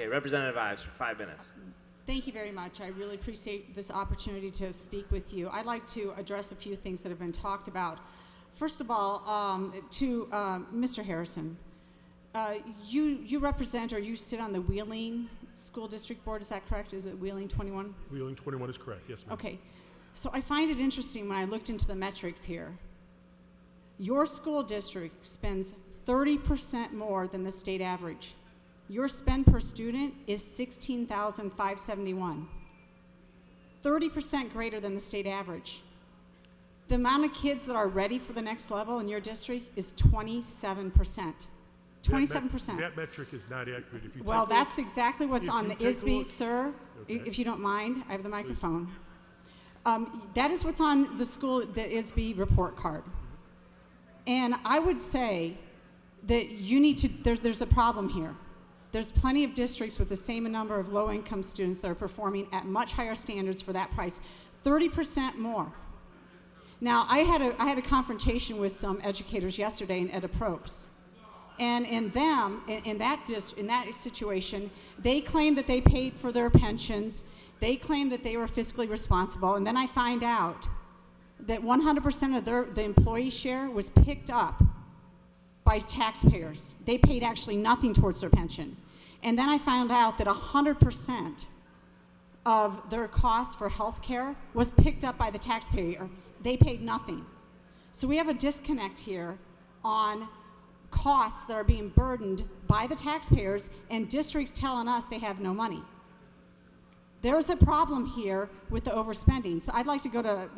Okay, Representative Ives for 5 minutes. Thank you very much. I really appreciate this opportunity to speak with you. I'd like to address a few things that have been talked about. First of all, to Mr. Harrison, you represent or you sit on the Wheeling School District Board, is that correct? Is it Wheeling 21? Wheeling 21 is correct, yes, ma'am. Okay, so I find it interesting when I looked into the metrics here. Your school district spends 30% more than the state average. Your spend per student is $16,571. 30% greater than the state average. The amount of kids that are ready for the next level in your district is 27%. 27%. That metric is not accurate. If you Well, that's exactly what's on the ISB, sir. Okay. If you don't mind, I have the microphone. That is what's on the ISB report card. And I would say that you need to, there's a problem here. There's plenty of districts with the same number of low-income students that are performing at much higher standards for that price, 30% more. Now, I had a confrontation with some educators yesterday in Ed Approps, and in that situation, they claimed that they paid for their pensions, they claimed that they were fiscally responsible, and then I find out that 100% of the employee share was picked up by taxpayers. They paid actually nothing towards their pension. And then I found out that 100% of their costs for health care was picked up by the taxpayers. They paid nothing. So we have a disconnect here on costs that are being burdened by the taxpayers and districts telling us they have no money. There's a problem here with the overspending. So I'd like to go to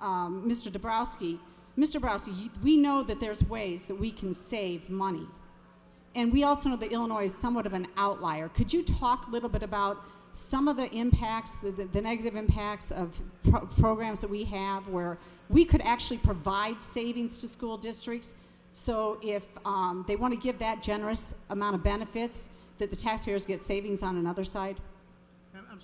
Mr. Dabrowski. Mr. Dabrowski, we know that there's ways that we can save money. And we also know that Illinois is somewhat of an outlier. Could you talk a little bit about some of the impacts, the negative impacts of programs that we have where we could actually provide savings to school districts? So if they want to give that generous amount of benefits, that the taxpayers get savings on another side? I'm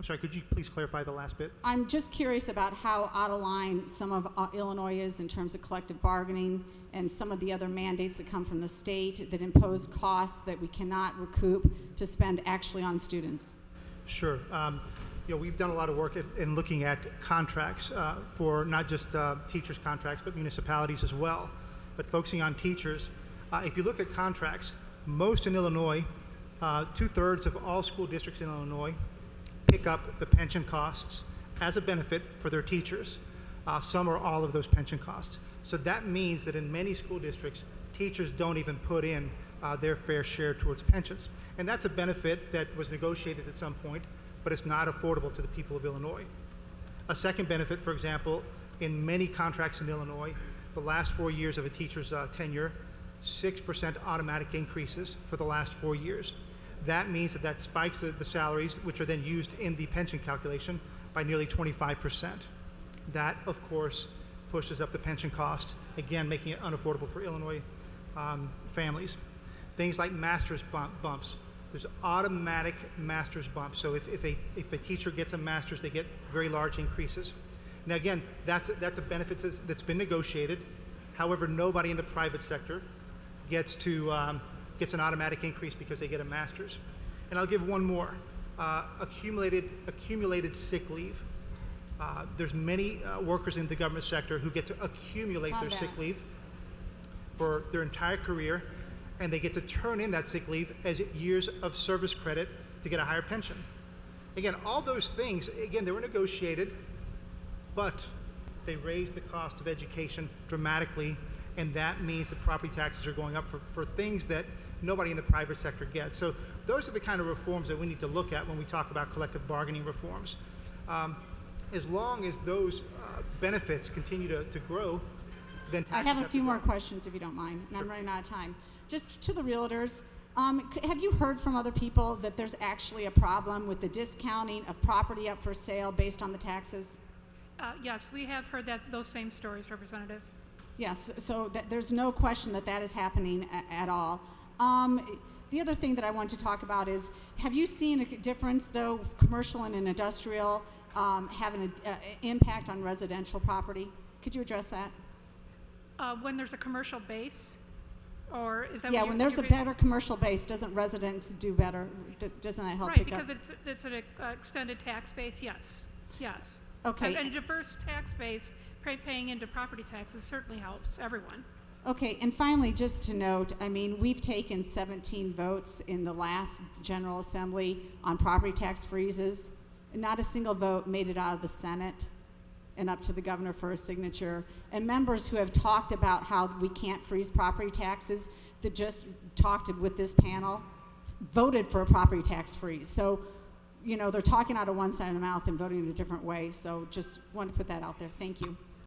sorry, could you please clarify the last bit? I'm just curious about how out of line some of Illinois is in terms of collective bargaining and some of the other mandates that come from the state that impose costs that we cannot recoup to spend actually on students. Sure. We've done a lot of work in looking at contracts for not just teachers' contracts, but municipalities as well. But focusing on teachers, if you look at contracts, most in Illinois, 2/3 of all school districts in Illinois pick up the pension costs as a benefit for their teachers, some or all of those pension costs. So that means that in many school districts, teachers don't even put in their fair share towards pensions. And that's a benefit that was negotiated at some point, but it's not affordable to the people of Illinois. A second benefit, for example, in many contracts in Illinois, the last 4 years of a teacher's tenure, 6% automatic increases for the last 4 years. That means that spikes the salaries, which are then used in the pension calculation, by nearly 25%. That, of course, pushes up the pension cost, again, making it unaffordable for Illinois families. Things like master's bumps. There's automatic master's bumps. So if a teacher gets a master's, they get very large increases. Now, again, that's a benefit that's been negotiated. However, nobody in the private sector gets an automatic increase because they get a master's. And I'll give one more. Accumulated sick leave. There's many workers in the government sector who get to accumulate their sick leave for their entire career, and they get to turn in that sick leave as years of service credit to get a higher pension. Again, all those things, again, they were negotiated, but they raised the cost of education dramatically, and that means that property taxes are going up for things that nobody in the private sector gets. So those are the kind of reforms that we need to look at when we talk about collective bargaining reforms. As long as those benefits continue to grow, then taxes I have a few more go. questions if you don't mind, and Sure. I'm running out of time. Just to the realtors, have you heard from other people that there's actually a problem with the discounting of property up for sale based on the taxes? Yes, we have heard those same stories, Representative. Yes, so there's no question that is happening at all. The other thing that I want to talk about is, have you seen a difference, though, commercial and industrial having an impact on residential property? Could you address that? When there's a commercial base, Or is that Yeah, what when you- there's a you're- better commercial base, doesn't residents do better? Doesn't that help Right, pick up? because it's an extended tax base, yes, yes. Okay. And a diverse tax base, paying into property taxes certainly helps everyone. Okay, and finally, just to note, I mean, we've taken 17 votes in the last General Assembly on property tax freezes. Not a single vote made it out of the Senate and up to the governor for a signature. And members who have talked about how we can't freeze property taxes, that just talked with this panel, voted for a property tax freeze. So, you know, they're talking out of one side of the mouth and voting in a different way. So just wanted to put that out there. Thank you.